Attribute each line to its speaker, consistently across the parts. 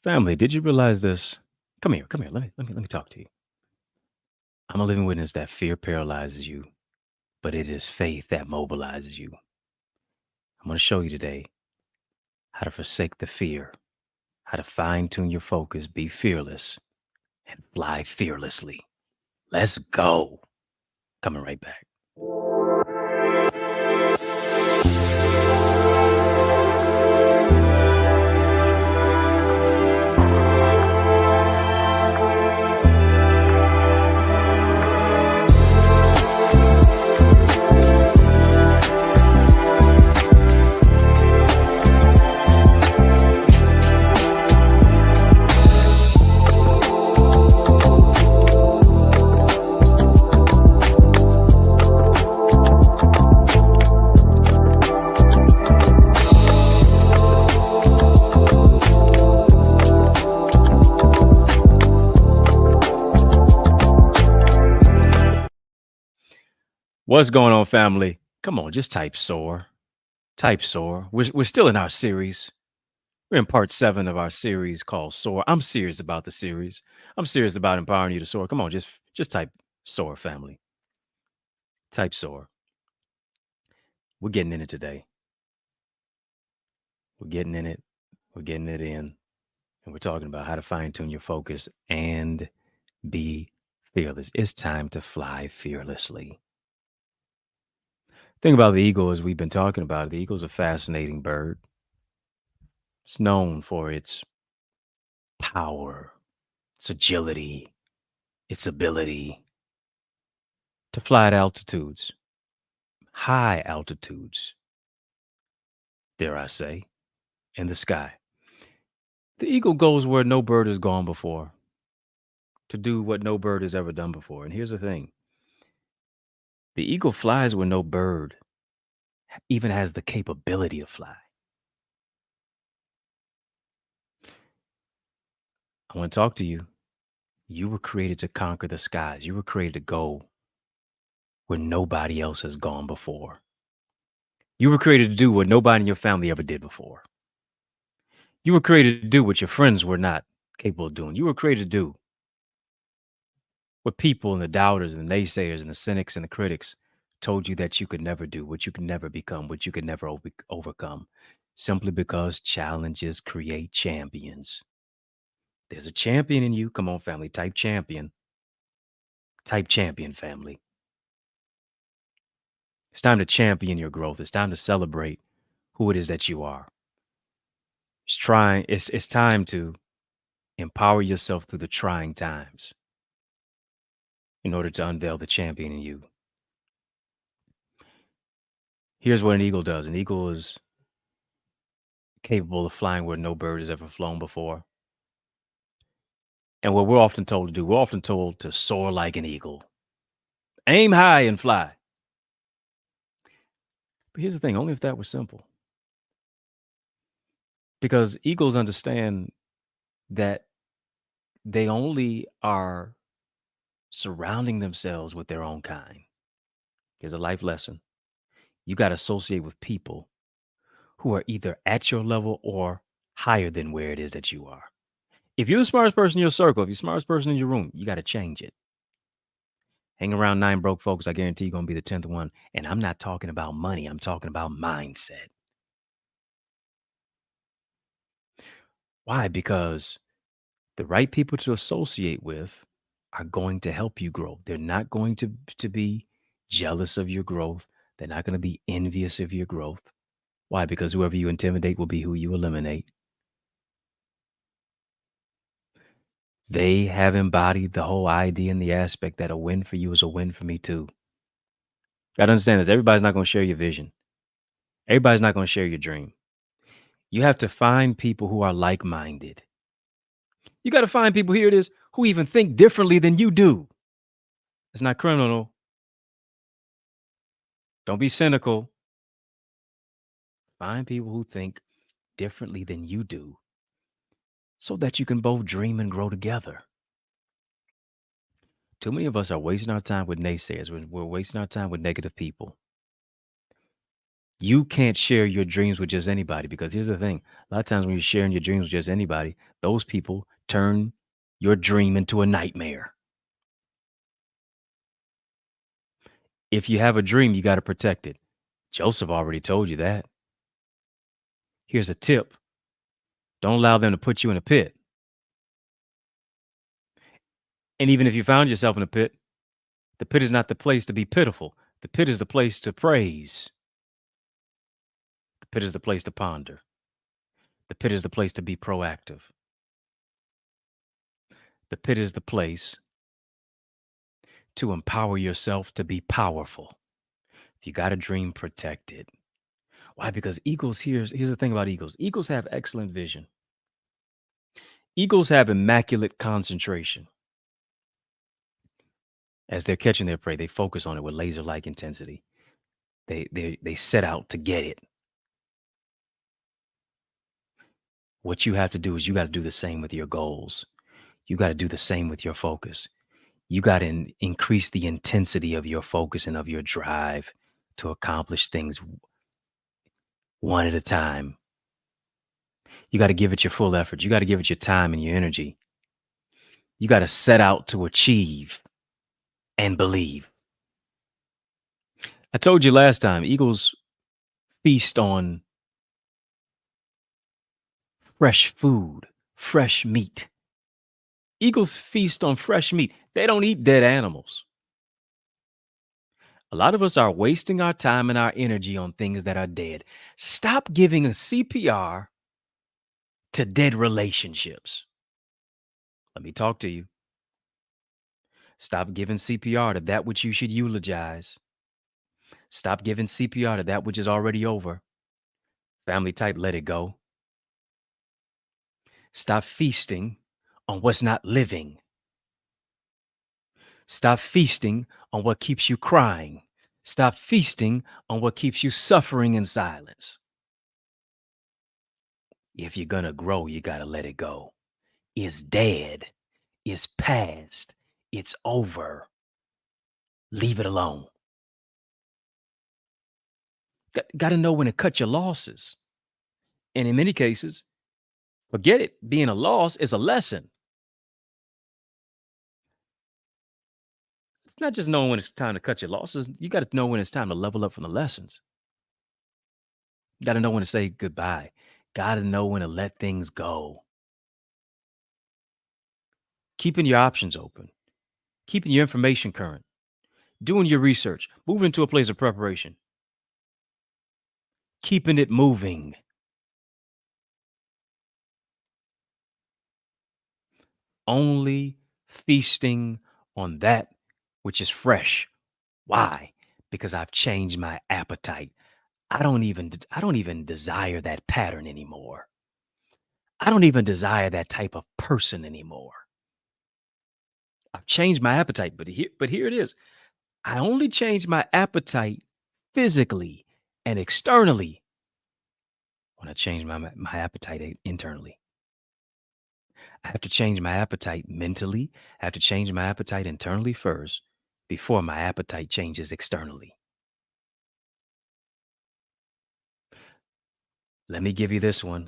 Speaker 1: Family, did you realize this? Come here, come here. Let me talk to you. I'm a living witness that fear paralyzes you, but it is faith that mobilizes you. I'm going to show you today how to forsake the fear, how to fine tune your focus, be fearless, and fly fearlessly. Let's go. Coming right back. What's going on, family? Come on, just type Soar. Type Soar. We're still in our series. We're in part 7 of our series called Soar. I'm serious about the series. I'm serious about empowering you to soar. Come on, just type Soar, family. Type Soar. We're getting in it today. We're getting in it. We're getting it in. And we're talking about how to fine tune your focus and be fearless. It's time to fly fearlessly. Thing about the eagle, as we've been talking about, the eagle's a fascinating bird. It's known for its power, its agility, its ability to fly at altitudes, high altitudes, dare I say, in the sky. The eagle goes where no bird has gone before to do what no bird has ever done before. And here's the thing, the eagle flies where no bird even has the capability to fly. I want to talk to you. You were created to conquer the skies. You were created to go where nobody else has gone before. You were created to do what nobody in your family ever did before. You were created to do what your friends were not capable of doing. You were created to do what people and the doubters and the naysayers and the cynics and the critics told you that you could never do, what you could never become, what you could never overcome, simply because challenges create champions. There's a champion in you. Come on, family. Type champion. Type champion, family. It's time to champion your growth. It's time to celebrate who it is that you are. It's time to empower yourself through the trying times in order to unveil the champion in you. Here's what an eagle does. An eagle is capable of flying where no bird has ever flown before. And what we're often told to do, we're often told to soar like an eagle. Aim high and fly. But here's the thing, only if that were simple. Because eagles understand that they only are surrounding themselves with their own kind. Here's a life lesson. You got to associate with people who are either at your level or higher than where it is that you are. If you're the smartest person in your circle, if you're the smartest person in your room, you got to change it. Hang around 9 broke folks, I guarantee you're going to be the 10th one. And I'm not talking about money. I'm talking about mindset. Why? Because the right people to associate with are going to help you grow. They're not going to be jealous of your growth. They're not going to be envious of your growth. Why? Because whoever you intimidate will be who you eliminate. They have embodied the whole idea and the aspect that a win for you is a win for me too. Got to understand this. Everybody's not going to share your vision. Everybody's not going to share your dream. You have to find people who are like-minded. You got to find people, here it is, who even think differently than you do. It's not criminal. Don't be cynical. Find people who think differently than you do so that you can both dream and grow together. Too many of us are wasting our time with naysayers. We're wasting our time with negative people. You can't share your dreams with just anybody because here's the thing. A lot of times when you're sharing your dreams with just anybody, those people turn your dream into a nightmare. If you have a dream, you got to protect it. Joseph already told you that. Here's a tip. Don't allow them to put you in a pit. And even if you found yourself in a pit, the pit is not the place to be pitiful. The pit is the place to praise. The pit is the place to ponder. The pit is the place to be proactive. The pit is the place to empower yourself to be powerful. If you got a dream, protect it. Why? Because eagles, here's the thing about eagles. Eagles have excellent vision. Eagles have immaculate concentration. As they're catching their prey, they focus on it with laser-like intensity. They set out to get it. What you have to do is you got to do the same with your goals. You got to do the same with your focus. You got to increase the intensity of your focus and of your drive to accomplish things one at a time. You got to give it your full effort. You got to give it your time and your energy. You got to set out to achieve and believe. I told you last time, eagles feast on fresh food, fresh meat. Eagles feast on fresh meat. They don't eat dead animals. A lot of us are wasting our time and our energy on things that are dead. Stop giving a CPR to dead relationships. Let me talk to you. Stop giving CPR to that which you should eulogize. Stop giving CPR to that which is already over. Family type, let it go. Stop feasting on what's not living. Stop feasting on what keeps you crying. Stop feasting on what keeps you suffering in silence. If you're going to grow, you got to let it go. It's dead. It's past. It's over. Leave it alone. Got to know when to cut your losses. And in many cases, forget it. Being a loss is a lesson. It's not just knowing when it's time to cut your losses. You got to know when it's time to level up from the lessons. Got to know when to say goodbye. Got to know when to let things go. Keeping your options open. Keeping your information current. Doing your research. Moving into a place of preparation. Keeping it moving. Only feasting on that which is fresh. Why? Because I've changed my appetite. I don't even desire that pattern anymore. I don't even desire that type of person anymore. I've changed my appetite, but here it is. I only change my appetite physically and externally when I change my appetite internally. I have to change my appetite mentally. I have to change my appetite internally first before my appetite changes externally. Let me give you this one.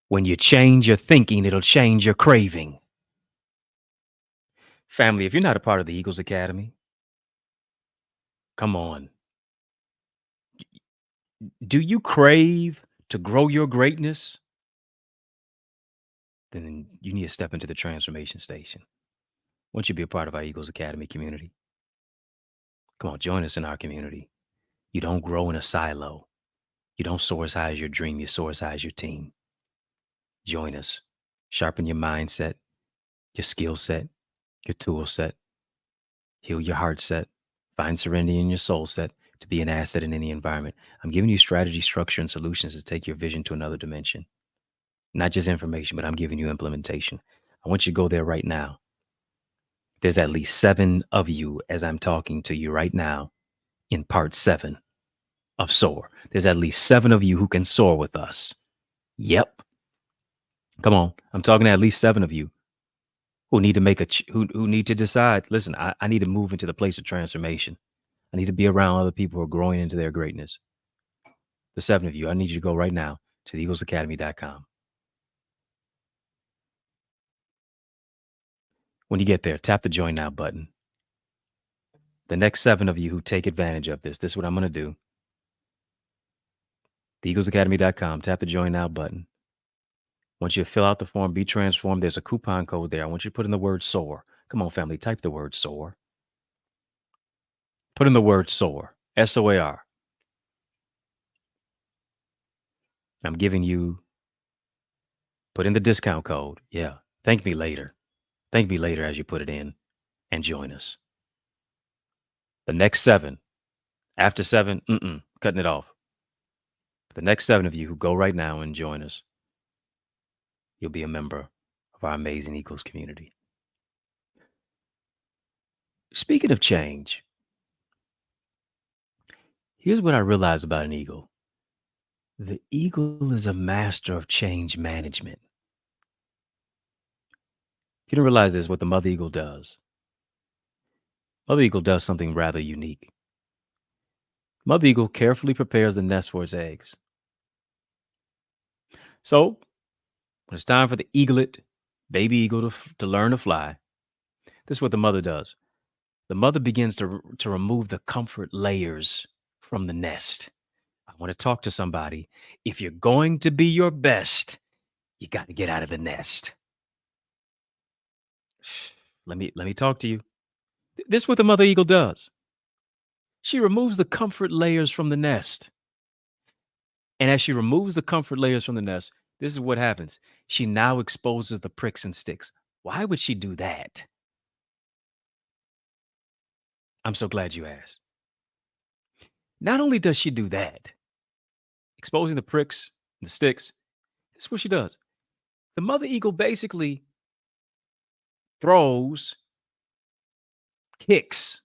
Speaker 1: When you change your thinking, it'll change your craving. Family, if you're not a part of the Eagles Academy, come on. Do you crave to grow your greatness? Then you need to step into the transformation station. Once you be a part of our Eagles Academy community, come on, join us in our community. You don't grow in a silo. You don't soar as high as your dream. You soar as high as your team. Join us. Sharpen your mindset, your skill set, your tool set. Heal your heart set. Find serenity in your soul set to be an asset in any environment. I'm giving you strategy, structure, and solutions to take your vision to another dimension. Not just information, but I'm giving you implementation. I want you to go there right now. There's at least 7 of you as I'm talking to you right now in part 7 of Soar. There's at least 7 of you who can soar with us. Yep. Come on. I'm talking to at least 7 of you who need to who need to decide, listen, I need to move into the place of transformation. I need to be around other people who are growing into their greatness. The 7 of you, I need you to go right now to theeaglesacademy.com. When you get there, tap the join now button. The next 7 of you who take advantage of this is what I'm going to do. Theeaglesacademy.com, tap the join now button. Once you fill out the form, be transformed, there's a coupon code there. I want you to put in the word SOAR. Come on, family, type the word SOAR. Put in the word SOAR, SOAR. I'm giving you, put in the discount code. Yeah. Thank me later. Thank me later as you put it in and join us. The next 7, after 7, cutting it off. The next 7 of you who go right now and join us, you'll be a member of our amazing Eagles community. Speaking of change, here's what I realized about an eagle. The eagle is a master of change management. If you don't realize this, what the mother eagle does. Mother eagle does something rather unique. Mother eagle carefully prepares the nest for its eggs. So when it's time for the eaglet, baby eagle, to learn to fly, this is what the mother does. The mother begins to remove the comfort layers from the nest. I want to talk to somebody. If you're going to be your best, you got to get out of the nest. Let me talk to you. This is what the mother eagle does. She removes the comfort layers from the nest. And as she removes the comfort layers from the nest, this is what happens. She now exposes the pricks and sticks. Why would she do that? I'm so glad you asked. Not only does she do that, exposing the pricks and the sticks, this is what she does. The mother eagle basically kicks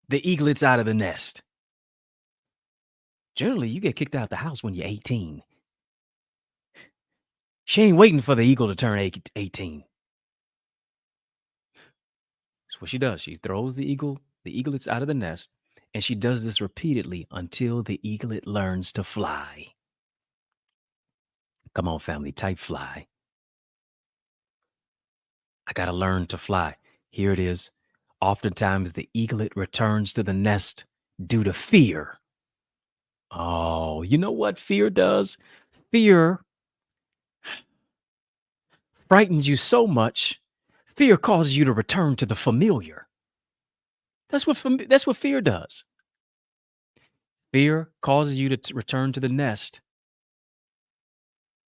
Speaker 1: the eaglets out of the nest. Generally, you get kicked out the house when you're 18. She ain't waiting for the eagle to turn 18. That's what she does. She throws the eaglets out of the nest, and she does this repeatedly until the eaglet learns to fly. Come on, family, type fly. I got to learn to fly. Here it is. Oftentimes, the eaglet returns to the nest due to fear. Oh, you know what fear does? Fear frightens you so much. Fear causes you to return to the familiar. That's what fear does. Fear causes you to return to the nest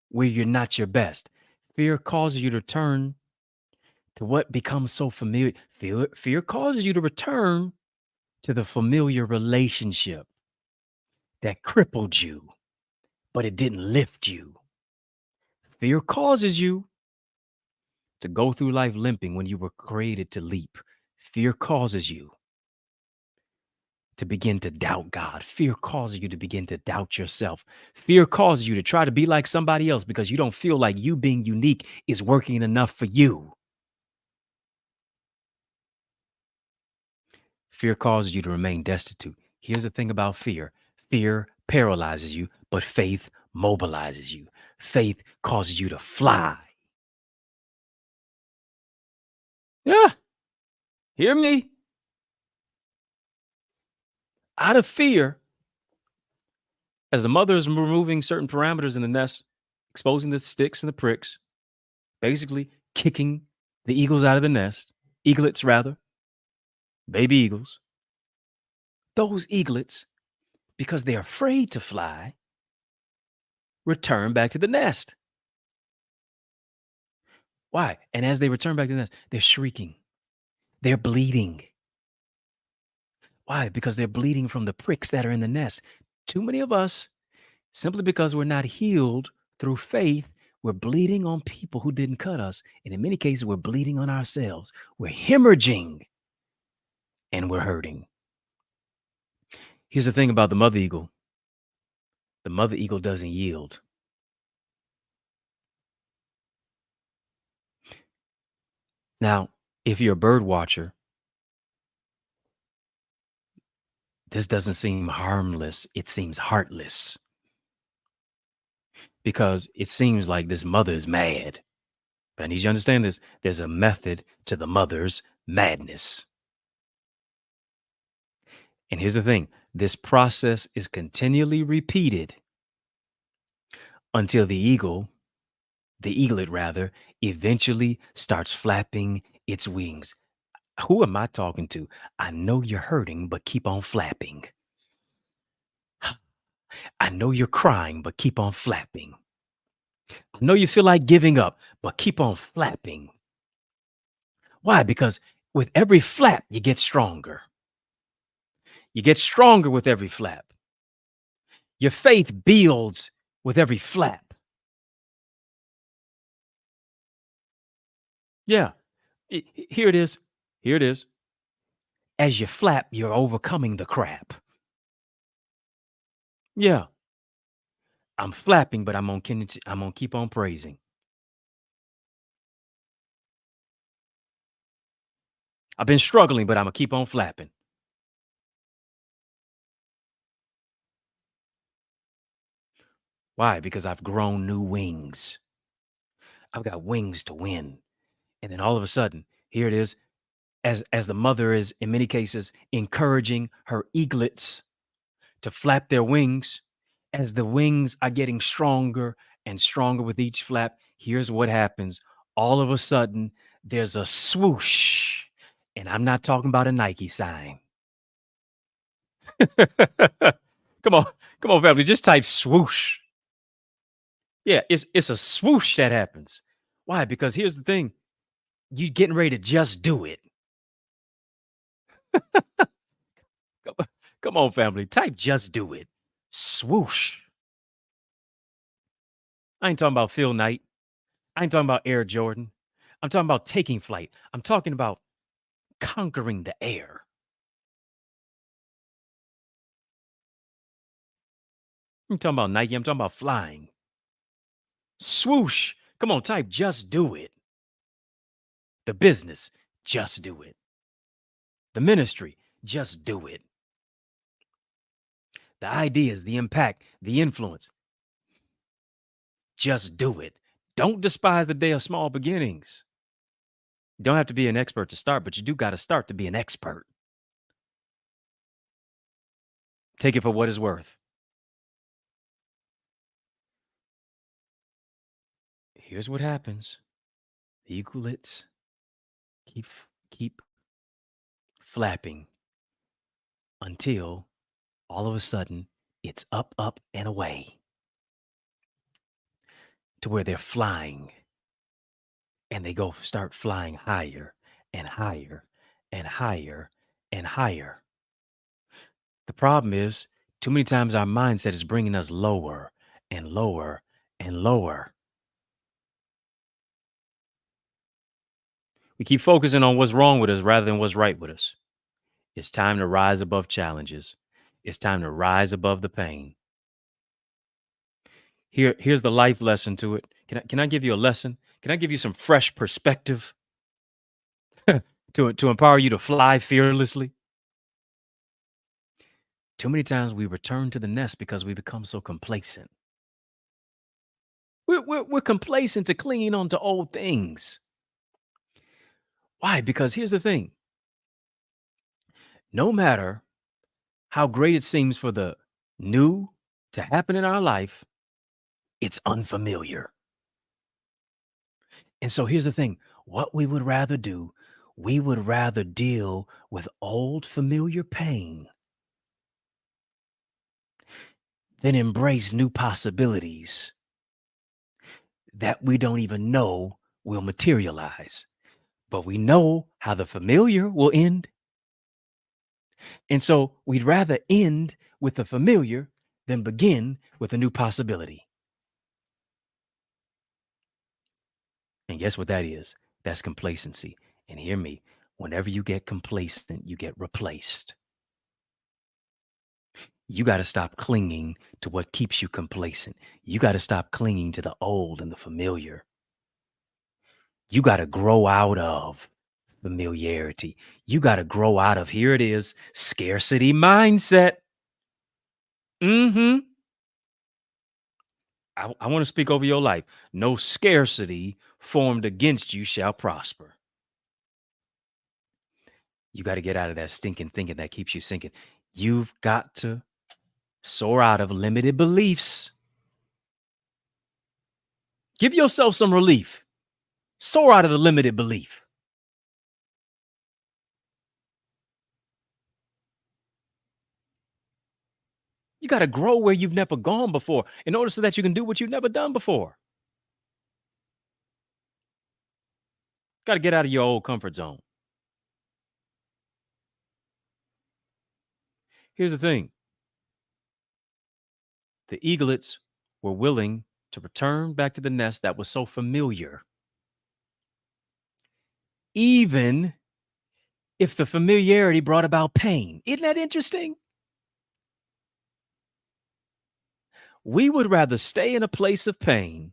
Speaker 1: where you're not your best. Fear causes you to turn to what becomes so familiar. Fear causes you to return to the familiar relationship that crippled you, but it didn't lift you. Fear causes you to go through life limping when you were created to leap. Fear causes you to begin to doubt God. Fear causes you to begin to doubt yourself. Fear causes you to try to be like somebody else because you don't feel like you being unique is working enough for you. Fear causes you to remain destitute. Here's the thing about fear. Fear paralyzes you, but faith mobilizes you. Faith causes you to fly. Yeah, hear me? Out of fear, as the mother is removing certain parameters in the nest, exposing the sticks and the pricks, basically kicking the eagles out of the nest, eaglets rather, baby eagles. Those eaglets, because they're afraid to fly, return back to the nest. Why? And as they return back to the nest, they're shrieking. They're bleeding. Why? Because they're bleeding from the pricks that are in the nest. Too many of us, simply because we're not healed through faith, we're bleeding on people who didn't cut us. And in many cases, we're bleeding on ourselves. We're hemorrhaging and we're hurting. Here's the thing about the mother eagle. The mother eagle doesn't yield. Now, if you're a bird watcher, This doesn't seem harmless. It seems heartless because it seems like this mother is mad. But I need you to understand this. There's a method to the mother's madness. And here's the thing, this process is continually repeated until the eaglet rather, eventually starts flapping its wings. Who am I talking to? I know you're hurting, but keep on flapping. I know you're crying, but keep on flapping. I know you feel like giving up, but keep on flapping. Why? Because with every flap, you get stronger. You get stronger with every flap. Your faith builds with every flap. Yeah. Here it is. Here it is. As you flap, you're overcoming the crap. Yeah. I'm flapping, but I'm gonna keep on praising. I've been struggling, but I'm gonna keep on flapping. Why? Because I've grown new wings. I've got wings to win. And then all of a sudden, here it is, as the mother is in many cases encouraging her eaglets to flap their wings, as the wings are getting stronger and stronger with each flap, here's what happens. All of a sudden, there's a swoosh. And I'm not talking about a Nike sign. Come on, come on, family. Just type swoosh. Yeah, it's a swoosh that happens. Why? Because here's the thing. You getting ready to just do it. Come come on, family. Type just do it. Swoosh. I ain't talking about Phil Knight. I ain't talking about Air Jordan. I'm talking about taking flight. I'm talking about conquering the air. I'm talking about Nike. I'm talking about flying. Swoosh. Come on, type just do it. The business, just do it. The ministry, just do it. The ideas, the impact, the influence, just do it. Don't despise the day of small beginnings. You don't have to be an expert to start, but you do got to start to be an expert. Take it for what it's worth. Here's what happens. The eaglets keep keep flapping until all of a sudden it's up, up, and away to where they're flying and they go start flying higher and higher and higher and higher. The problem is, too many times our mindset is bringing us lower and lower and lower. We keep focusing on what's wrong with us rather than what's right with us. It's time to rise above challenges. It's time to rise above the pain. Here's the life lesson to it. Can I give you a lesson? Can I give you some fresh perspective to empower you to fly fearlessly? Too many times we return to the nest because we become so complacent. We're complacent to clinging on to old things. Why? Because here's the thing. No matter how great it seems for the new to happen in our life, it's unfamiliar. And so here's the thing, what we would rather do, we would rather deal with old familiar pain than embrace new possibilities that we don't even know will materialize. But we know how the familiar will end. And so we'd rather end with the familiar than begin with a new possibility. And guess what that is? That's complacency. And hear me, whenever you get complacent, you get replaced. You got to stop clinging to what keeps you complacent. You got to stop clinging to the old and the familiar. You got to grow out of Familiarity. You got to grow out of, here it is, scarcity mindset. Mm-hmm. I want to speak over your life. No scarcity formed against you shall prosper. You got to get out of that stinking thinking that keeps you sinking. You've got to soar out of limited beliefs. Give yourself some relief. Soar out of the limited belief. You got to grow where you've never gone before in order so that you can do what you've never done before. Got to get out of your old comfort zone. Here's the thing. The eaglets were willing to return back to the nest that was so familiar, even if the familiarity brought about pain. Isn't that interesting? We would rather stay in a place of pain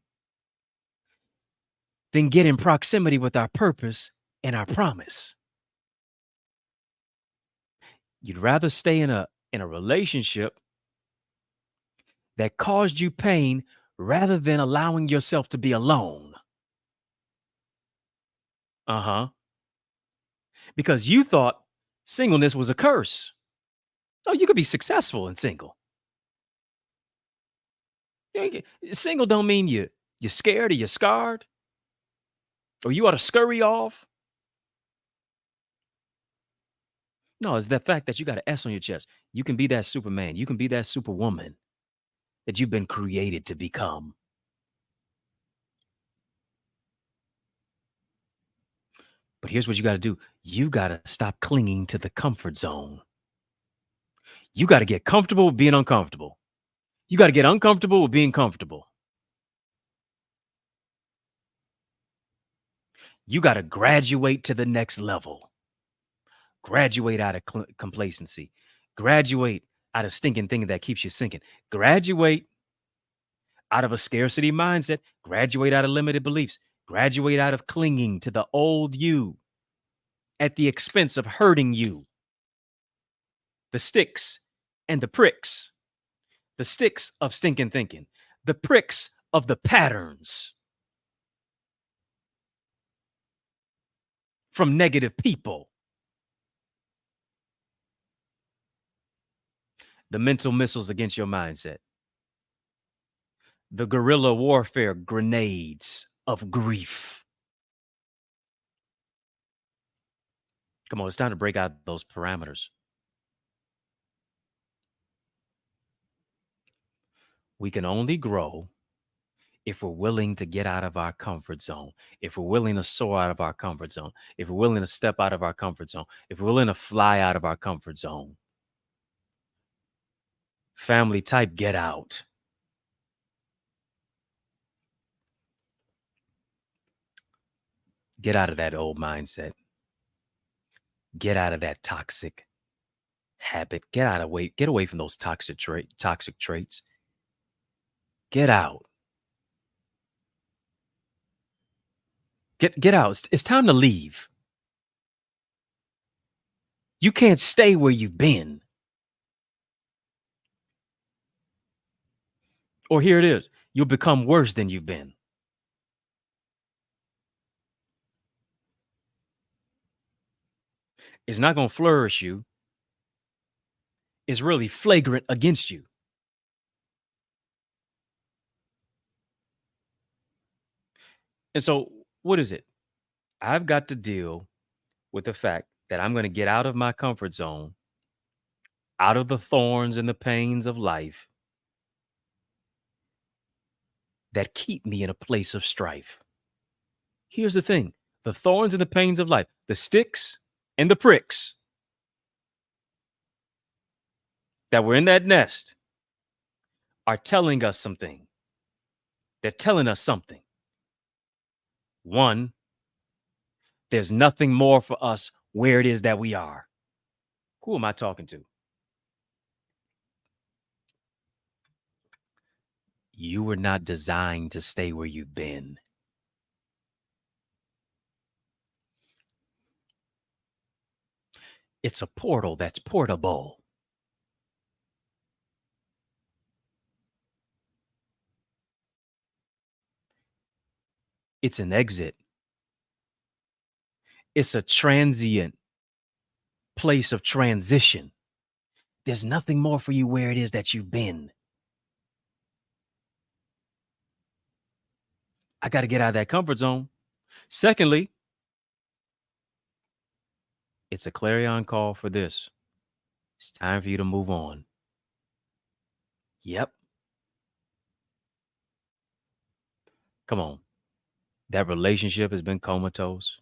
Speaker 1: than get in proximity with our purpose and our promise. You'd rather stay in a relationship that caused you pain rather than allowing yourself to be alone. Uh-huh. Because you thought singleness was a curse. Oh, you could be successful in single. Single don't mean you're scared or you're scarred or you ought to scurry off. No, it's the fact that you got an S on your chest. You can be that Superman. You can be that Superwoman that you've been created to become. But here's what you got to do. You got to stop clinging to the comfort zone. You got to get comfortable with being uncomfortable. You got to get uncomfortable with being comfortable. You got to graduate to the next level. Graduate out of complacency. Graduate out of stinking thinking that keeps you sinking. Graduate out of a scarcity mindset. Graduate out of limited beliefs. Graduate out of clinging to the old you at the expense of hurting you. The sticks and the pricks. The sticks of stinking thinking. The pricks of the patterns from negative people. The mental missiles against your mindset. The guerrilla warfare grenades of grief. Come on, it's time to break out those parameters. We can only grow if we're willing to get out of our comfort zone, if we're willing to soar out of our comfort zone, if we're willing to step out of our comfort zone, if we're willing to fly out of our comfort zone. Family type, get out. Get out of that old mindset. Get out of that toxic habit. Get away from those toxic traits. Get out. Get out. It's time to leave. You can't stay where you've been. Or here it is. You'll become worse than you've been. It's not going to flourish you. It's really flagrant against you. And so what is it? I've got to deal with the fact that I'm going to get out of my comfort zone, out of the thorns and the pains of life that keep me in a place of strife. Here's the thing. The thorns and the pains of life, the sticks and the pricks that were in that nest are telling us something. They're telling us something. One, there's nothing more for us where it is that we are. Who am I talking to? You were not designed to stay where you've been. It's a portal that's portable. It's an exit. It's a transient place of transition. There's nothing more for you where it is that you've been. I got to get out of that comfort zone. Secondly, it's a clarion call for this. It's time for you to move on. Yep. Come on. That relationship has been comatose.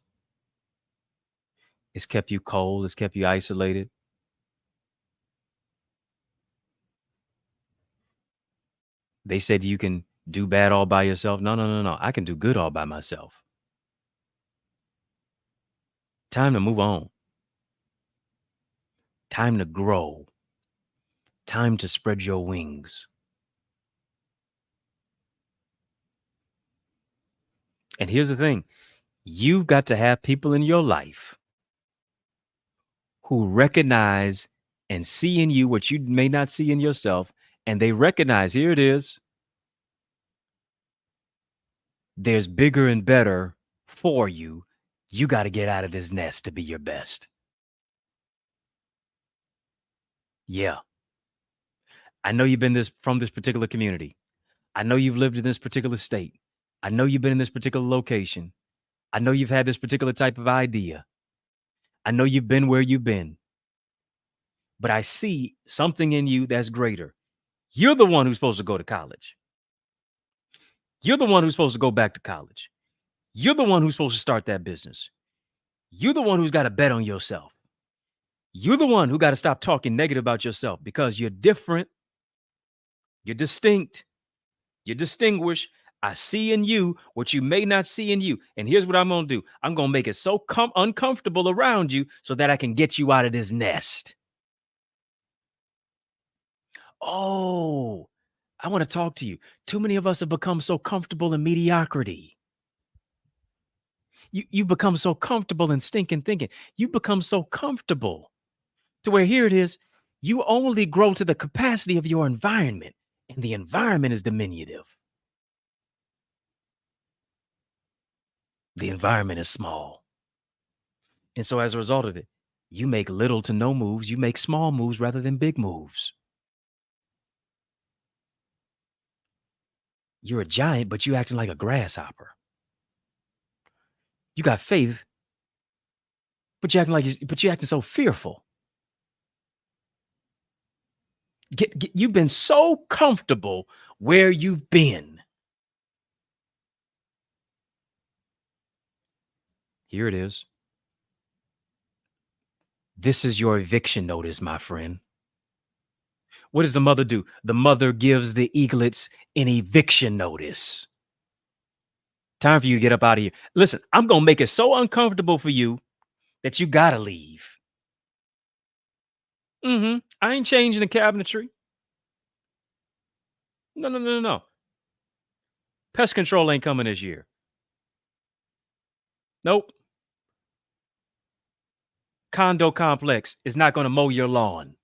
Speaker 1: It's kept you cold. It's kept you isolated. They said you can do bad all by yourself. No, no, no, no. I can do good all by myself. Time to move on. Time to grow. Time to spread your wings. And here's the thing. You've got to have people in your life who recognize and see in you what you may not see in yourself. And they recognize, here it is. There's bigger and better for you. You got to get out of this nest to be your best. Yeah. I know you've been from this particular community. I know you've lived in this particular state. I know you've been in this particular location. I know you've had this particular type of idea. I know you've been where you've been. But I see something in you that's greater. You're the one who's supposed to go to college. You're the one who's supposed to go back to college. You're the one who's supposed to start that business. You're the one who's got to bet on yourself. You're the one who got to stop talking negative about yourself because you're different. You're distinct. You're distinguished. I see in you what you may not see in you. And here's what I'm going to do. I'm going to make it so uncomfortable around you so that I can get you out of this nest. Oh, I want to talk to you. Too many of us have become so comfortable in mediocrity. You've become so comfortable in stinking thinking. You've become so comfortable to where here it is. You only grow to the capacity of your environment, and the environment is diminutive. The environment is small. And so as a result of it, you make little to no moves. You make small moves rather than big moves. You're a giant, but you acting like a grasshopper. You got faith, but you're acting so fearful. You've been so comfortable where you've been. Here it is. This is your eviction notice, my friend. What does the mother do? The mother gives the eaglets an eviction notice. Time for you to get up out of here. Listen, I'm going to make it so uncomfortable for you that you got to leave. I ain't changing the cabinetry. No, no, no, no, no. Pest control ain't coming this year. Nope. Condo complex is not going to mow your lawn.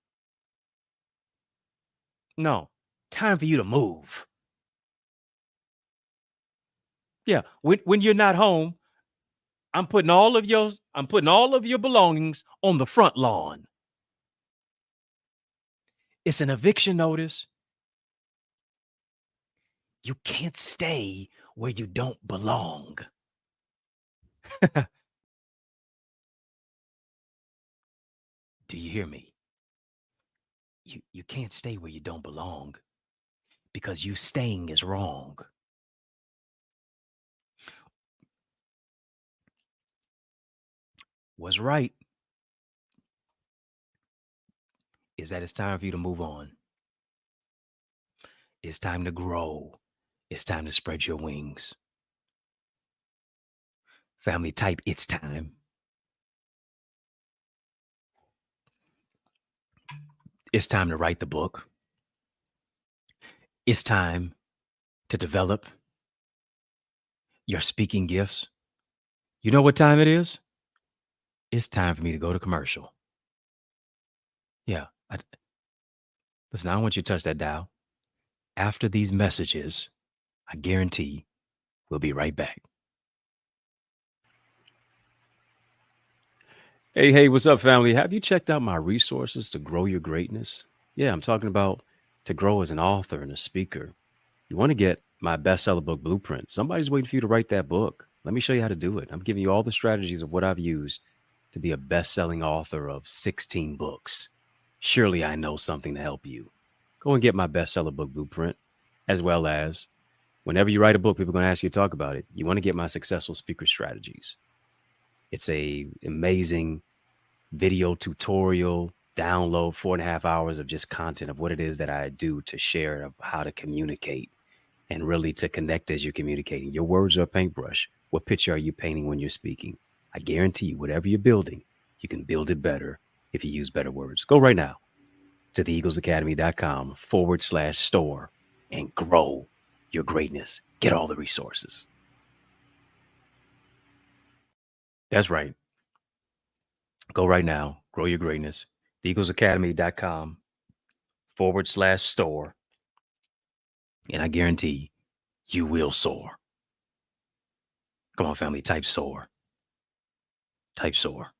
Speaker 1: No. Time for you to move. Yeah. When you're not home, I'm putting all of your belongings on the front lawn. It's an eviction notice. You can't stay where you don't belong. Do you hear me? You can't stay where you don't belong because you staying is wrong. What's right is that it's time for you to move on. It's time to grow. It's time to spread your wings. Family type, it's time. It's time to write the book. It's time to develop your speaking gifts. You know what time it is? It's time for me to go to commercial. Yeah. Listen, I don't want you to touch that dial. After these messages, I guarantee we'll be right back. Hey, what's up, family? Have you checked out my resources to grow your greatness? Yeah, I'm talking about to grow as an author and a speaker. You want to get my bestseller book blueprint. Somebody's waiting for you to write that book. Let me show you how to do it. I'm giving you all the strategies of what I've used to be a best-selling author of 16 books. Surely I know something to help you. Go and get my bestseller book blueprint, as well as whenever you write a book, people are going to ask you to talk about it. You want to get my successful speaker strategies. It's a amazing video tutorial download, 4.5 hours of just content of what it is that I do to share of how to communicate and really to connect as you're communicating. Your words are a paintbrush. What picture are you painting when you're speaking? I guarantee you, whatever you're building, you can build it better if you use better words. Go right now to theeaglesacademy.com/store and grow your greatness. Get all the resources. That's right. Go right now, grow your greatness. theeaglesacademy.com/store. And I guarantee you will soar. Come on, family, type soar. Type soar.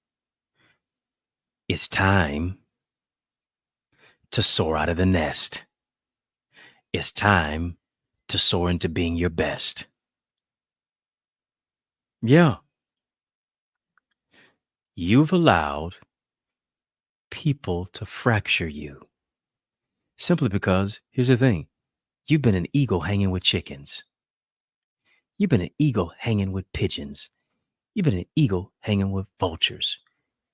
Speaker 1: It's time to soar out of the nest. It's time to soar into being your best. Yeah. You've allowed people to fracture you simply because here's the thing. You've been an eagle hanging with chickens. You've been an eagle hanging with pigeons. You've been an eagle hanging with vultures.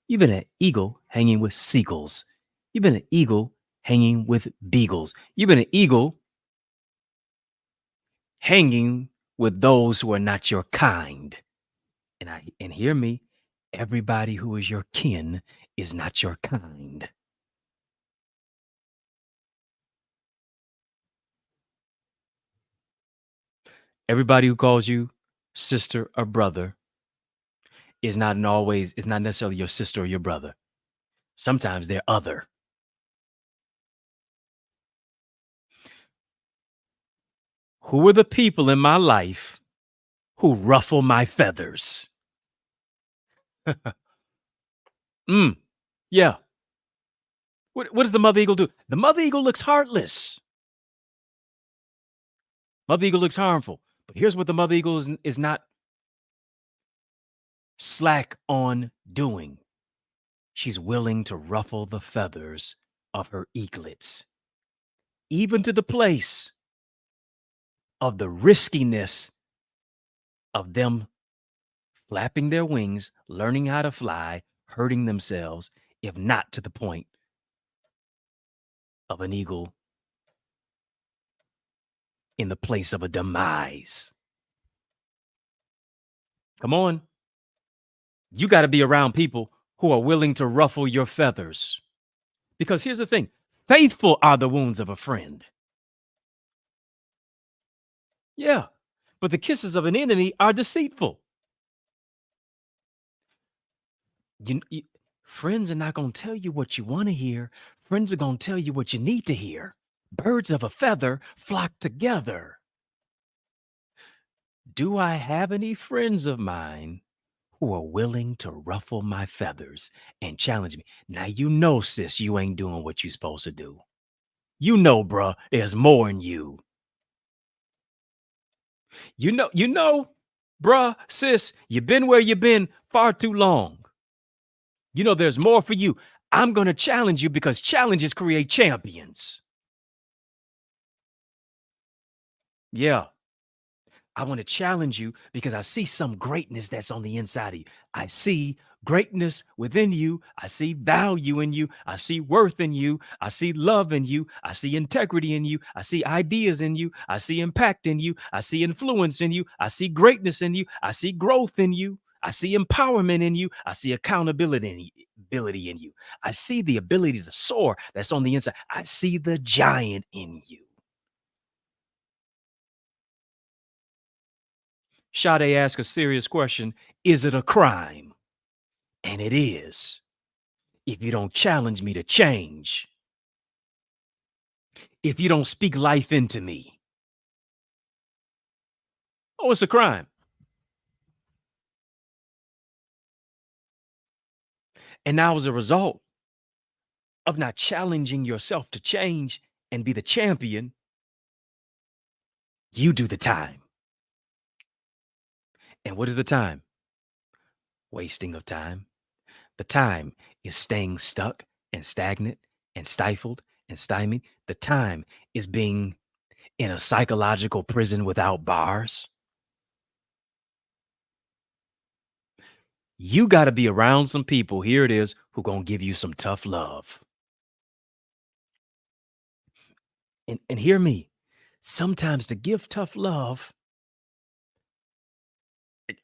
Speaker 1: You've been an eagle hanging with seagulls. You've been an eagle hanging with beagles. You've been an eagle hanging with those who are not your kind. And hear me, everybody who is your kin is not your kind. Everybody who calls you sister or brother is not necessarily your sister or your brother. Sometimes they're other. Who are the people in my life who ruffle my feathers? Yeah. What does the mother eagle do? The mother eagle looks heartless. Mother eagle looks harmful. But here's what the mother eagle is not slack on doing. She's willing to ruffle the feathers of her eaglets, even to the place of the riskiness of them flapping their wings, learning how to fly, hurting themselves, if not to the point of an eagle in the place of a demise. Come on. You got to be around people who are willing to ruffle your feathers. Because here's the thing, faithful are the wounds of a friend. Yeah, but the kisses of an enemy are deceitful. You friends are not going to tell you what you want to hear. Friends are going to tell you what you need to hear. Birds of a feather flock together. Do I have any friends of mine who are willing to ruffle my feathers and challenge me? Now, you know, sis, you ain't doing what you're supposed to do. You know, bruh, there's more in you. You know, bruh, sis, you've been where you've been far too long. You know, there's more for you. I'm going to challenge you because challenges create champions. Yeah. I want to challenge you because I see some greatness that's on the inside of you. I see greatness within you. I see value in you. I see worth in you. I see love in you. I see integrity in you. I see ideas in you. I see impact in you. I see influence in you. I see greatness in you. I see growth in you. I see empowerment in you. I see ability in you. I see the ability to soar that's on the inside. I see the giant in you. Sade asked a serious question. Is it a crime? And it is. if you don't challenge me to change, if you don't speak life into me, oh, it's a crime. And now, as a result of not challenging yourself to change and be the champion, you do the time. And what is the time? Wasting of time. The time is staying stuck and stagnant and stifled and stymied. The time is being in a psychological prison without bars. You got to be around some people, here it is, who going to give you some tough love. And hear me, sometimes to give tough love,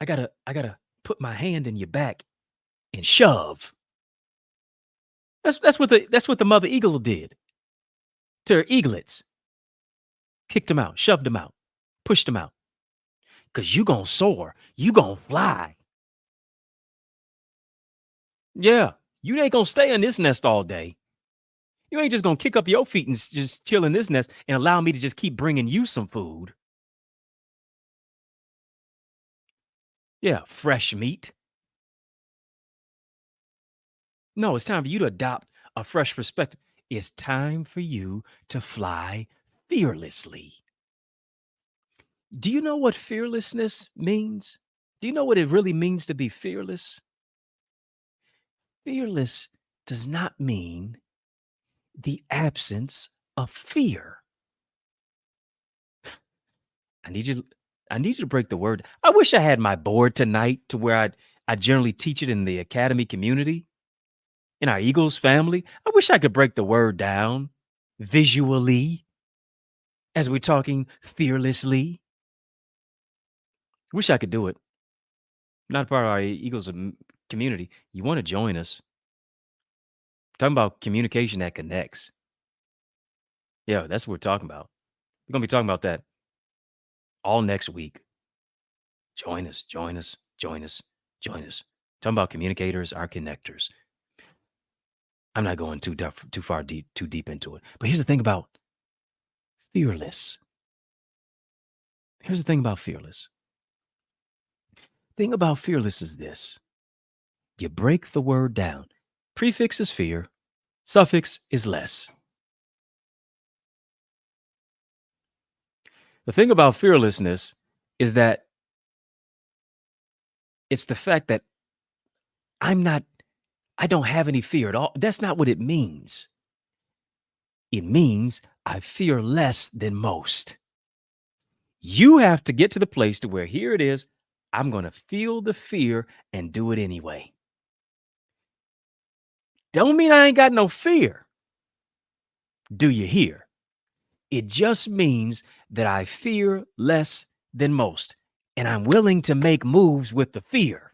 Speaker 1: I gotta put my hand in your back and shove. That's what the mother eagle did to her eaglets. Kicked them out, shoved them out, pushed them out. Cause you gonna soar, you gonna fly. Yeah, you ain't gonna stay in this nest all day. You ain't just gonna kick up your feet and just chill in this nest and allow me to just keep bringing you some food. Yeah, fresh meat. No, it's time for you to adopt a fresh perspective. It's time for you to fly fearlessly. Do you know what fearlessness means? Do you know what it really means to be fearless? Fearless does not mean the absence of fear. I need you I need you to break the word. I wish I had my board tonight to where I generally teach it in the academy community, in our Eagles family. I wish I could break the word down visually as we're talking fearlessly. Wish I could do it. Not part of our Eagles community. You want to join us? Talking about communication that connects. Yeah, that's what we're talking about. We're gonna be talking about that all next week. Join us, join us, join us, join us. Talking about communicators, our connectors. I'm not going too deep into it. But here's the thing about fearless. Here's the thing about fearless. Thing about fearless is this. You break the word down. Prefix is fear, suffix is less. The thing about fearlessness is that it's the fact that I don't have any fear at all. That's not what it means. It means I fear less than most. You have to get to the place to where here it is, I'm going to feel the fear and do it anyway. Don't mean I ain't got no fear. Do you hear? It just means that I fear less than most, and I'm willing to make moves with the fear.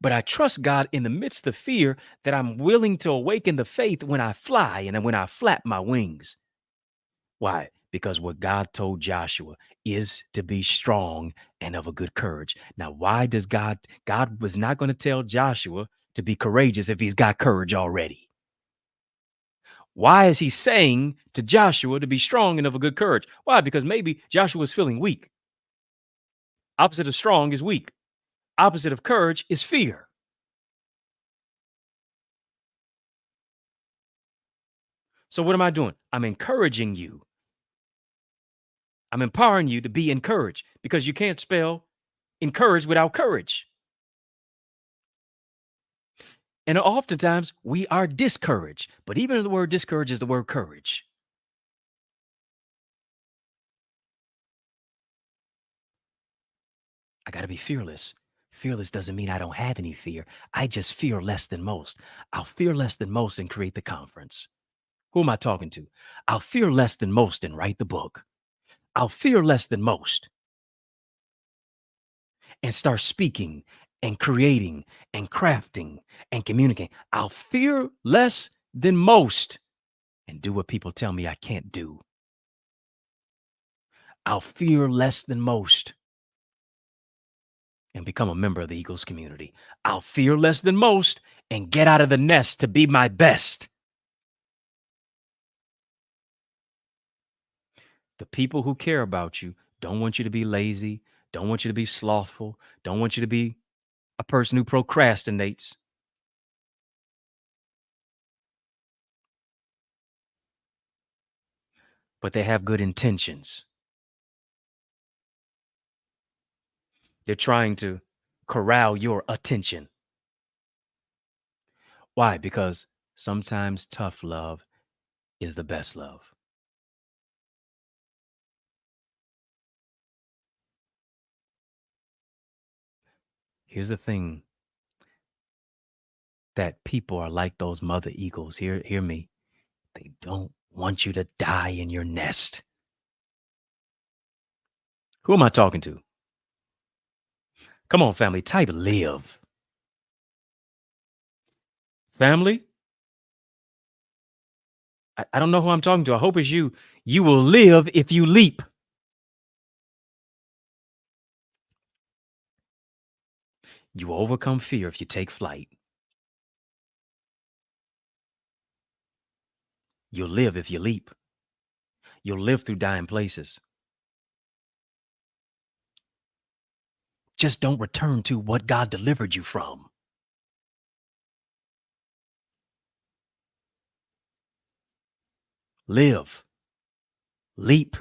Speaker 1: But I trust God in the midst of fear that I'm willing to awaken the faith when I fly and when I flap my wings. Why? Because what God told Joshua is to be strong and of a good courage. Now, why does God was not going to tell Joshua to be courageous if he's got courage already? Why is he saying to Joshua to be strong and of a good courage? Why? Because maybe Joshua is feeling weak. Opposite of strong is weak. Opposite of courage is fear. So what am I doing? I'm encouraging you. I'm empowering you to be encouraged because you can't spell encourage without courage. And oftentimes we are discouraged, but even the word discourage is the word courage. I got to be fearless. Fearless doesn't mean I don't have any fear. I just fear less than most. I'll fear less than most and create the conference. Who am I talking to? I'll fear less than most and write the book. I'll fear less than most and start speaking and creating and crafting and communicating. I'll fear less than most and do what people tell me I can't do. I'll fear less than most and become a member of the Eagles community. I'll fear less than most and get out of the nest to be my best. The people who care about you don't want you to be lazy, don't want you to be slothful, don't want you to be a person who procrastinates. But they have good intentions. They're trying to corral your attention. Why? Because sometimes tough love is the best love. Here's the thing, that people are like those mother eagles. Hear me. They don't want you to die in your nest. Who am I talking to? Come on, family, type live. Family, I don't know who I'm talking to. I hope it's you. You will live if you leap. You will overcome fear if you take flight. You'll live if you leap. You'll live through dying places. Just don't return to what God delivered you from. Live, leap,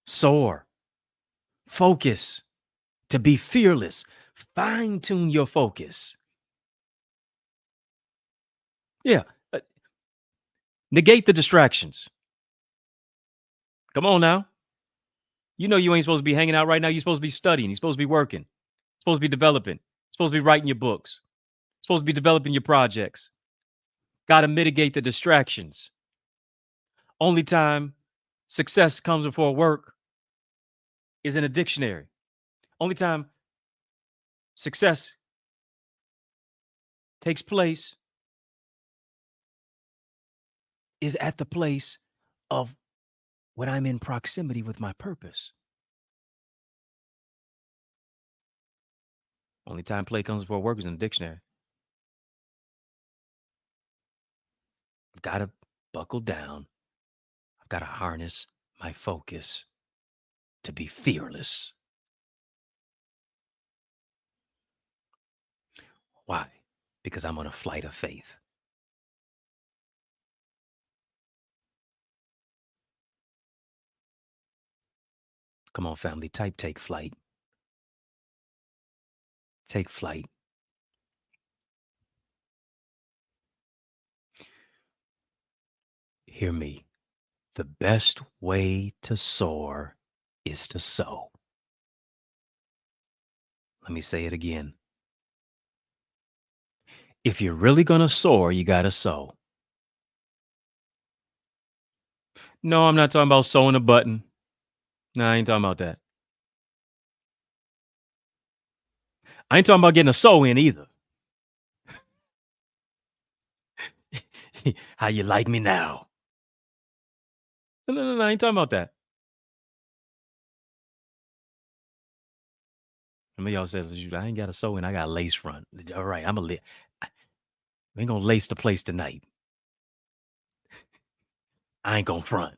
Speaker 1: soar, focus, to be fearless. Fine tune your focus. Yeah. Negate the distractions. Come on now. You know you ain't supposed to be hanging out right now. You're supposed to be studying. You're supposed to be working. You're supposed to be developing. You're supposed to be writing your books. You're supposed to be developing your projects. Got to mitigate the distractions. Only time success comes before work is in a dictionary. Only time success takes place is at the place of when I'm in proximity with my purpose. Only time play comes before work is in the dictionary. I've got to buckle down. I've got to harness my focus to be fearless. Why? Because I'm on a flight of faith. Come on, family, type take flight. Take flight. Hear me. The best way to soar is to sow. Let me say it again. If you're really going to soar, you got to sow. No, I'm not talking about sewing a button. No, I ain't talking about that. I ain't talking about getting a sew in either. How you like me now? No, I ain't talking about that. Some of y'all says, I ain't got a sew in, I got a lace front. All right, we ain't gonna lace the place tonight. I ain't gonna front.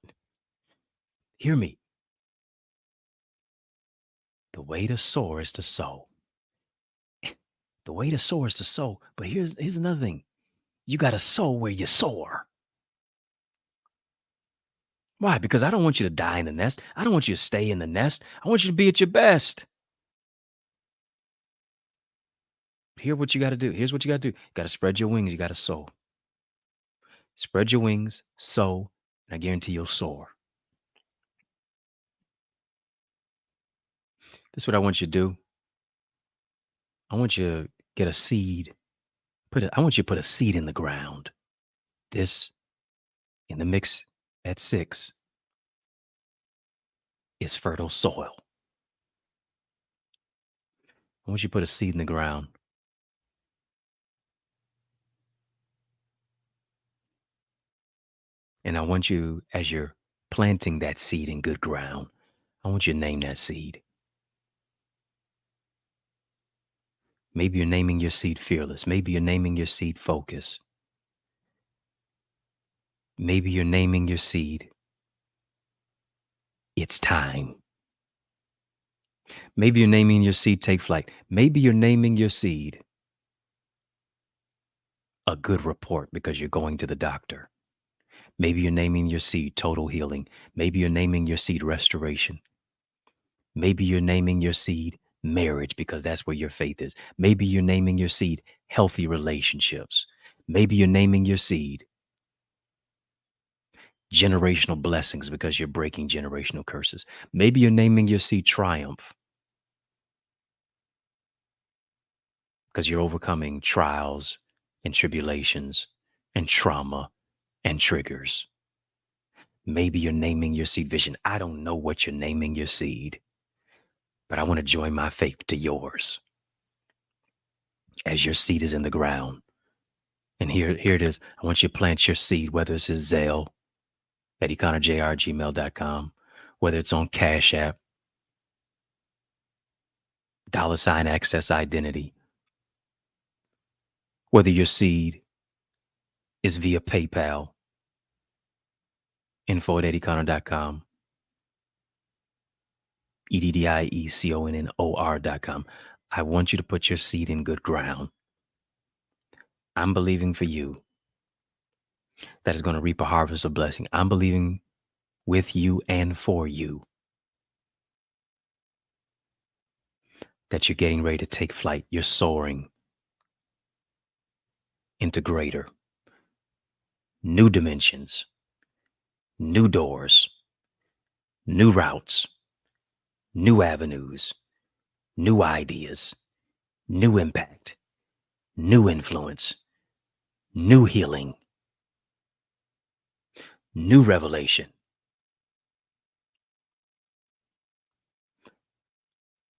Speaker 1: Hear me. The way to soar is to sow. The way to soar is to sow. But here's another thing. You got to sow where you soar. Why? Because I don't want you to die in the nest. I don't want you to stay in the nest. I want you to be at your best. Here's what you got to do. Here's what you got to do. You got to spread your wings. You got to sow. Spread your wings, sow, and I guarantee you'll soar. This is what I want you to do. I want you to get a seed. I want you to put a seed in the ground. This in the mix at 6 is fertile soil. I want you to put a seed in the ground. And I want you, as you're planting that seed in good ground, I want you to name that seed. Maybe you're naming your seed fearless. Maybe you're naming your seed focus. Maybe you're naming your seed it's time. Maybe you're naming your seed take flight. Maybe you're naming your seed a good report because you're going to the doctor. Maybe you're naming your seed total healing. Maybe you're naming your seed restoration. Maybe you're naming your seed marriage because that's where your faith is. Maybe you're naming your seed healthy relationships. Maybe you're naming your seed generational blessings because you're breaking generational curses. Maybe you're naming your seed triumph because you're overcoming trials and tribulations and trauma and triggers. Maybe you're naming your seed vision. I don't know what you're naming your seed, but I want to join my faith to yours as your seed is in the ground. And here it is. I want you to plant your seed, whether it's in Zelle, EddieConnorJr, gmail.com, whether it's on Cash App, $Access Identity, whether your seed is via PayPal, info@eddieconnor.com, EddieConnor.com. I want you to put your seed in good ground. I'm believing for you that is going to reap a harvest of blessing. I'm believing with you and for you that you're getting ready to take flight. You're soaring into greater, new dimensions, new doors, new routes, new avenues, new ideas, new impact, new influence, new healing, new revelation.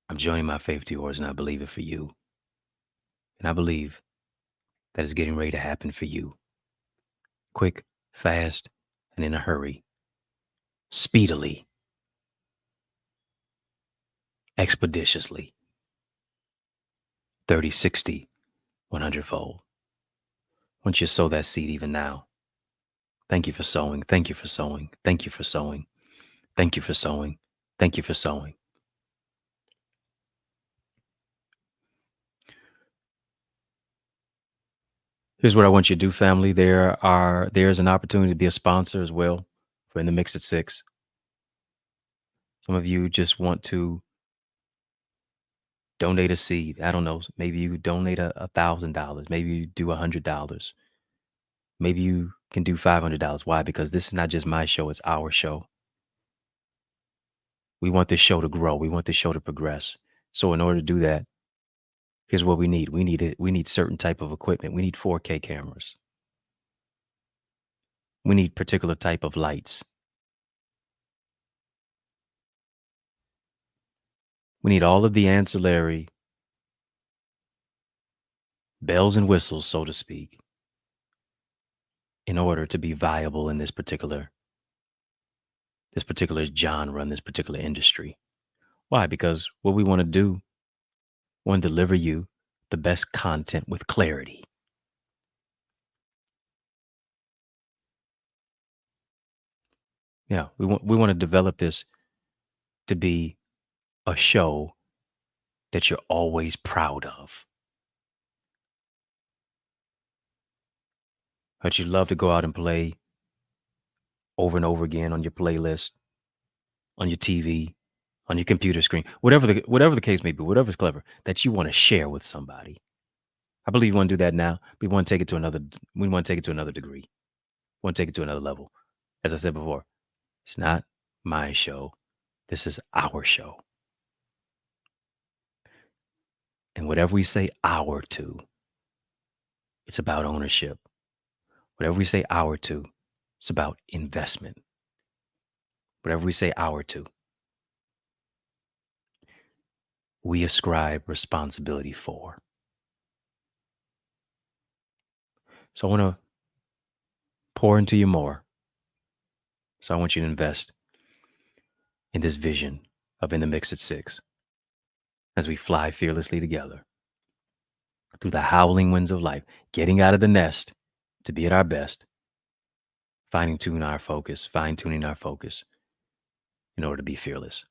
Speaker 1: I'm joining my faith to yours, and I believe it for you. And I believe that is getting ready to happen for you. Quick, fast, and in a hurry. Speedily, expeditiously, 30, 60, 100-fold. I want you to sow that seed even now. Thank you for sowing. Thank you for sowing. Thank you for sowing. Thank you for sowing. Thank you for sowing. Here's what I want you to do, family. There's an opportunity to be a sponsor as well for In the Mix at 6. Some of you just want to donate a seed. I don't know. Maybe you donate $1,000. Maybe you do $100. Maybe you can do $500. Why? Because this is not just my show, it's our show. We want this show to grow. We want this show to progress. So in order to do that, here's what we need. We need certain type of equipment. We need 4K cameras. We need particular type of lights. We need all of the ancillary bells and whistles, so to speak, in order to be viable in this particular genre, in this particular industry. Why? Because what we want to do, we want to deliver you the best content with clarity. Yeah, we want to develop this to be a show that you're always proud of. But you love to go out and play over and over again on your playlist, on your TV, on your computer screen, whatever the case may be, whatever's clever that you want to share with somebody. I believe we want to do that now. We want to take it to another degree. We want to take it to another level. As I said before, it's not my show. This is our show. And whatever we say our to, it's about ownership. Whatever we say our to, it's about investment. Whatever we say our to, we ascribe responsibility for. So I want to pour into you more. So I want you to invest in this vision of In the Mix at 6 as we fly fearlessly together. through the howling winds of life, getting out of the nest to be at our best, fine-tuning our focus in order to be fearless.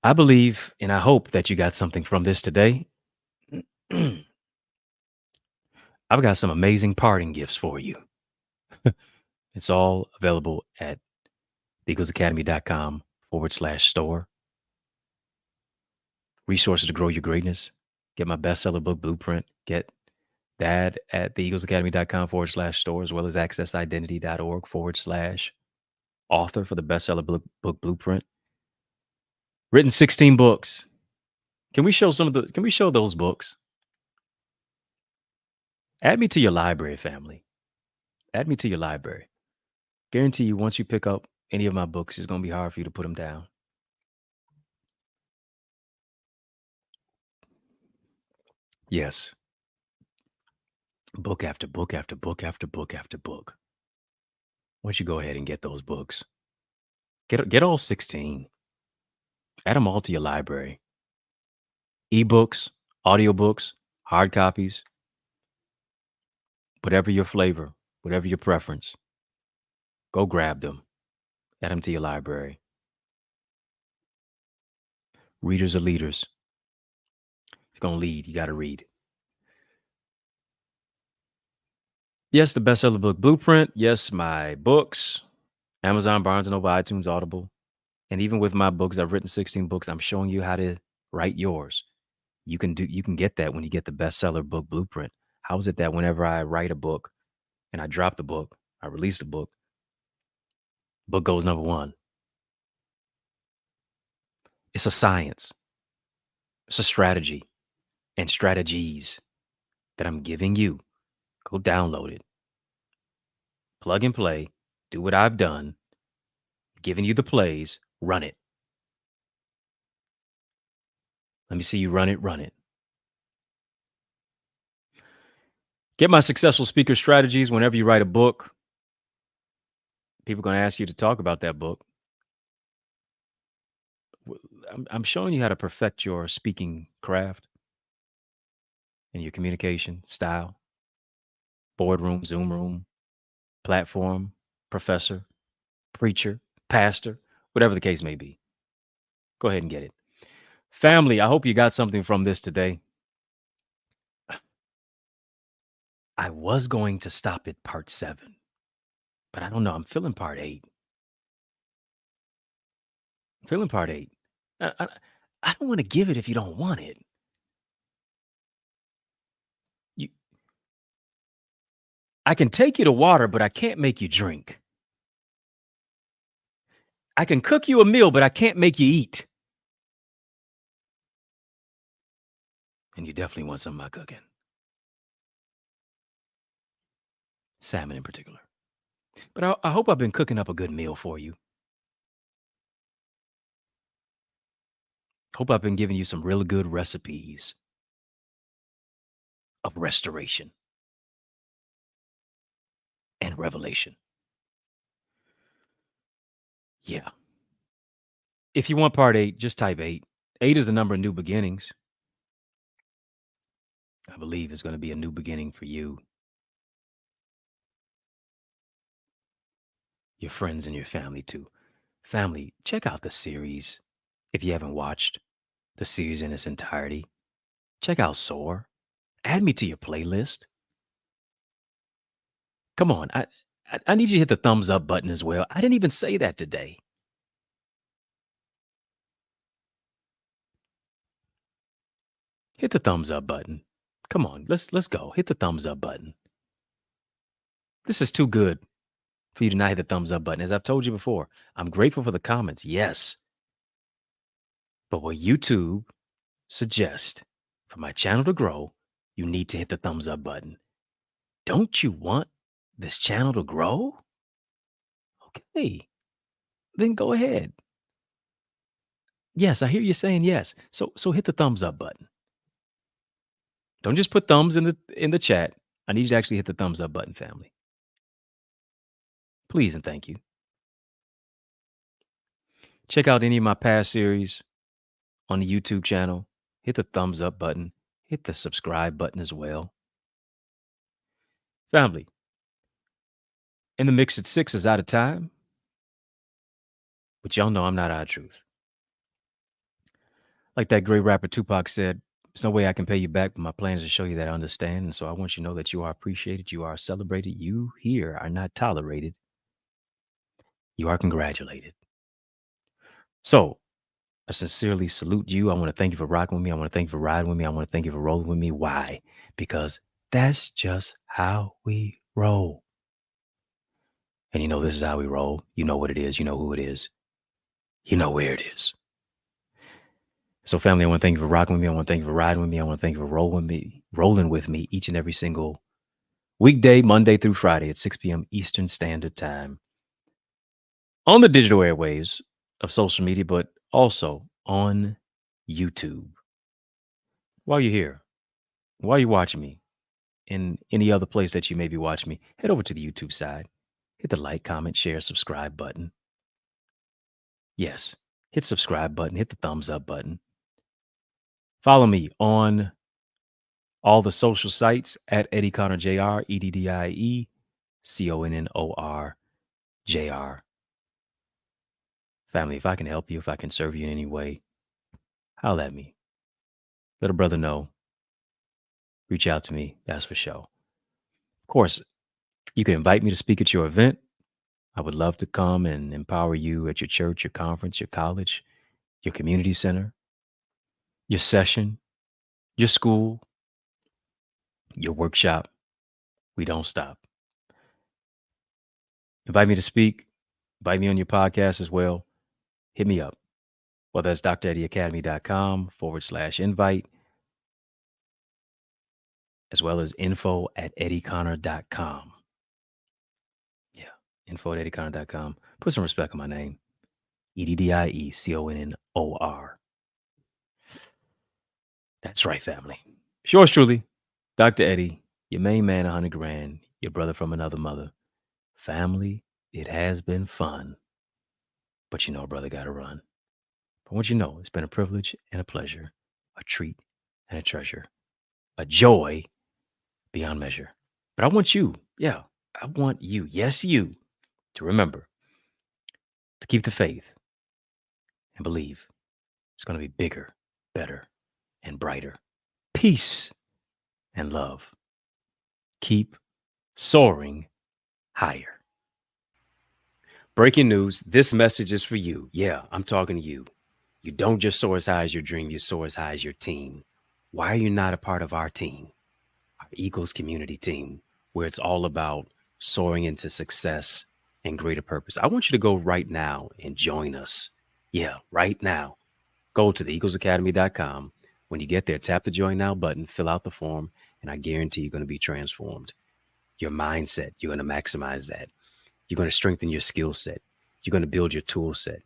Speaker 1: I believe and I hope that you got something from this today. I've got some amazing parting gifts for you. It's all available at eaglesacademy.com/store. Resources to grow your greatness. Get my bestseller book blueprint. Get that at theeaglesacademy.com/store, as well as accessidentity.org/author for the bestseller book blueprint. Written 16 books. Can we show those books? Add me to your library, family. Add me to your library. Guarantee you, once you pick up any of my books, it's going to be hard for you to put them down. Yes. Book after book after book after book after book. Why don't you go ahead and get those books? Get all 16. Add them all to your library. Ebooks, audiobooks, hard copies, whatever your flavor, whatever your preference. Go grab them. Add them to your library. Readers are leaders. If you're going to lead, you got to read. Yes, the bestseller book blueprint. Yes, my books, Amazon, Barnes & Noble, iTunes, Audible. And even with my books, I've written 16 books. I'm showing you how to write yours. You can get that when you get the bestseller book blueprint. How is it that whenever I write a book and I drop the book, I release the book goes number one? It's a science. It's a strategy and strategies that I'm giving you. Go download it. Plug and play. Do what I've done. Giving you the plays. Run it. Let me see you run it. Run it. Get my successful speaker strategies whenever you write a book. People are going to ask you to talk about that book. I'm showing you how to perfect your speaking craft and your communication style. Boardroom, Zoom room, platform, professor, preacher, pastor, whatever the case may be. Go ahead and get it. Family, I hope you got something from this today. I was going to stop at part 7, but I don't know. I'm feeling part 8. I'm feeling part 8. I don't want to give it if you don't want it. I can take you to water, but I can't make you drink. I can cook you a meal, but I can't make you eat. And you definitely want some of my cooking. Salmon in particular. But I hope I've been cooking up a good meal for you. Hope I've been giving you some really good recipes of restoration and revelation. Yeah. If you want part 8, just type 8. 8 is the number of new beginnings. I believe it's going to be a new beginning for you, your friends, and your family too. Family, check out the series. If you haven't watched the series in its entirety, check out Soar. Add me to your playlist. Come on. I need you to hit the thumbs up button as well. I didn't even say that today. Hit the thumbs up button. Come on, let's go. Hit the thumbs up button. This is too good for you to not hit the thumbs up button. As I've told you before, I'm grateful for the comments, yes. But what YouTube suggests for my channel to grow, you need to hit the thumbs up button. Don't you want this channel to grow? Okay, then go ahead. Yes, I hear you saying yes. So hit the thumbs up button. Don't just put thumbs in the chat. I need you to actually hit the thumbs up button, family. Please and thank you. Check out any of my past series on the YouTube channel. hit the thumbs up button, hit the subscribe button as well. Family, in the mix at 6 is out of time, but y'all know I'm not out of truth. Like that great rapper Tupac said, there's no way I can pay you back, but my plan is to show you that I understand. And so I want you to know that you are appreciated, you are celebrated, you here are not tolerated, you are congratulated. So I sincerely salute you. I want to thank you for rocking with me. I want to thank you for riding with me. I want to thank you for rolling with me. Why? Because that's just how we roll. And you know, this is how we roll. You know what it is. You know who it is. You know where it is. So, family, I want to thank you for rocking with me. I want to thank you for riding with me. I want to thank you for rolling with me each and every single weekday, Monday through Friday at 6 p.m. Eastern Standard Time on the digital airwaves of social media, but also on YouTube. While you're here, while you're watching me in any other place that you may be watching me, head over to the YouTube side, hit the like, comment, share, subscribe button. Yes, hit subscribe button, hit the thumbs up button. Follow me on all the social sites at EddieConnorJr, EddieConnorJr. Family, if I can help you, if I can serve you in any way, holler at me. Let a brother know. Reach out to me. That's for sure. Of course, you can invite me to speak at your event. I would love to come and empower you at your church, your conference, your college, your community center, your session, your school, your workshop. We don't stop. Invite me to speak. Invite me on your podcast as well. Hit me up. Well, that's dreddieacademy.com/invite, as well as info@eddieconnor.com. Yeah, info@eddieconnor.com. Put some respect on my name. EddieConnor. That's right, family. Yours truly, Dr. Eddie, your main man, 100 grand, your brother from another mother. Family, it has been fun. But you know, brother got to run. But I want you to know, it's been a privilege and a pleasure, a treat and a treasure, a joy beyond measure. But I want you, yes, you, to remember to keep the faith and believe it's going to be bigger, better, and brighter. Peace and love. Keep soaring higher. Breaking news, this message is for you. Yeah, I'm talking to you. You don't just soar as high as your dream, you soar as high as your team. Why are you not a part of our team, our Eagles community team, where it's all about soaring into success and greater purpose? I want you to go right now and join us. Yeah, right now. Go to theeaglesacademy.com. When you get there, tap the join now button, fill out the form, and I guarantee you're going to be transformed. Your mindset, you're going to maximize that. You're going to strengthen your skill set. You're going to build your tool set.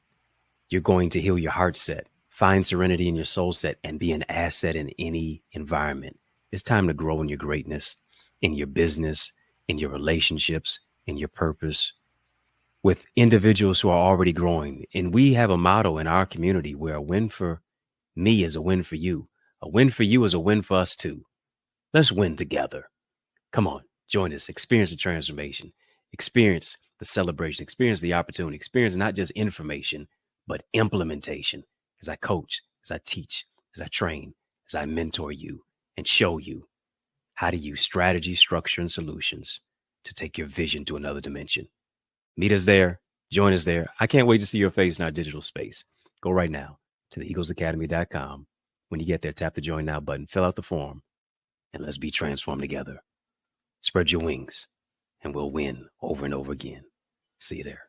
Speaker 1: You're going to heal your heart set, find serenity in your soul set, and be an asset in any environment. It's time to grow in your greatness, in your business, in your relationships, in your purpose, with individuals who are already growing. And we have a motto in our community where a win for me is a win for you. A win for you is a win for us too. Let's win together. Come on, join us, experience the transformation, experience the celebration, experience the opportunity, experience not just information, but implementation. As I coach, as I teach, as I train, as I mentor you and show you how to use strategy, structure, and solutions to take your vision to another dimension. Meet us there. Join us there. I can't wait to see your face in our digital space. Go right now to theeaglesacademy.com. When you get there, tap the join now button, fill out the form, and let's be transformed together. Spread your wings, and we'll win over and over again. See you there.